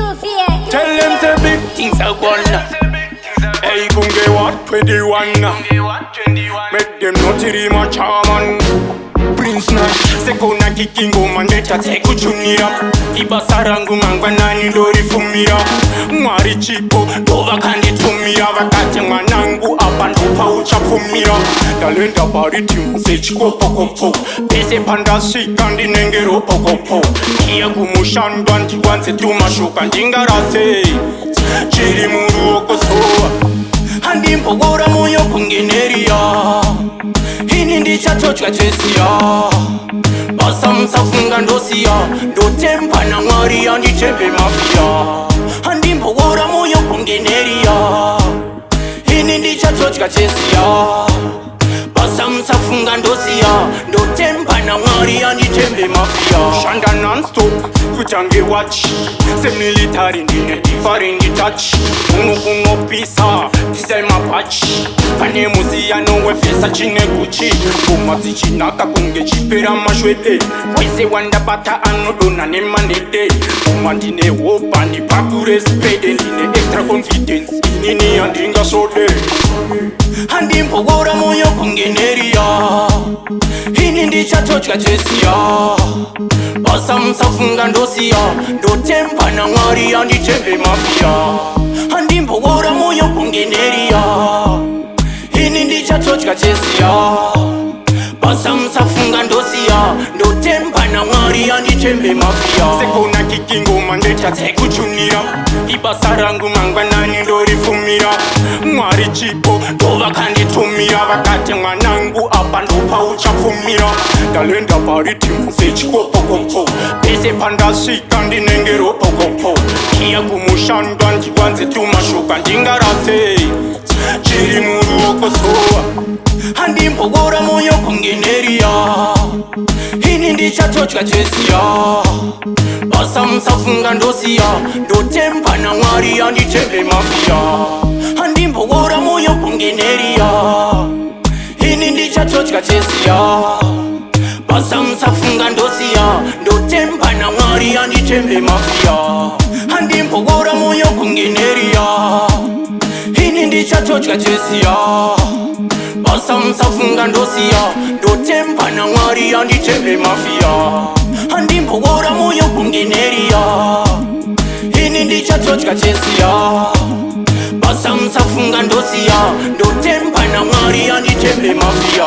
Tell them say big things are gonna. Hey, Bunge what 21 now. Make them know tiri ma chaman. Prince na sekona kikingo mandeta sekuchunira. Ibasarangu mangwanani ndori fumira. Mwari chipo dova kandi tumira. Vakati mwanangu abantu paucha fumira. Dalenda bariti msechiko pokopo. Pese pandasi kandi nengero pokopo. Kia kumushandwa ntiwanze tumashuka ndingarase. Chiri muru okosoa. Handi mpogora moyo kungeneria. Hini ndichatochwa chesia. Basa msafunga ndosia. Ndotempa na ngaria nditembe mafia. Handi mpogora moyo kungeneria. Hini ndichatochwa chesia. Basa msafunga ndosia. Ndotempa na ngaria nditembe mafia. Shanda non-stop kuchange watch. Se military ndine different touch. Uno pisa tisai mapatch. Pane muzia nowe fesa chine kuchi. Kumazi chinaka kunge chipera mashwete. Wese wanda bata anodona ne mandete. Kumandine wopa ni pakure spede. Ndine extra confidence inini andinga sode. Handi mpogora moyo kungeneria. Hini ndichatochwa chesia. Basa msafunga ndosia. Ndotempa na ngaria nditembe mafia. Handi mpogora moyo kungeneria. Hini ndichatochwa chesia. Basa msafunga ndosia. Ndotempa na ngaria nditembe mafia. Sekona kikingo mandeta sekuchunira. Ibasarangu mangwanani ndori fumira. Mwari chipo dova kandi tumira. Vakati mwanangu abantu paucha fumira. Dalenda bariti msechiko pokopo. Pese pandasi kandi nengero pokopo. Kia kumushandwa ntiwanze tumashuka ndingarase. Chiri muru okosoa. Handi mpogora moyo kungeneria. Hini ndichatochwa chesia. Basa msafunga ndosia. Ndotempa na ngaria nditembe mafia. Handi mpogora moyo kungeneria. Hini ndichatochwa chesia. Basa msafunga ndosia. Ndotempa na ngaria nditembe mafia. Handi mpogora moyo kungeneria. Hini ndichatochwa chesia. Basa msafunga ndosia. Ndotempa na ngaria nditembe mafia. Handi mpogora moyo kungeneria. Hini ndichatochwa chesia. Basa msafunga ndosia. Ndotempa na ngaria nditembe mafia.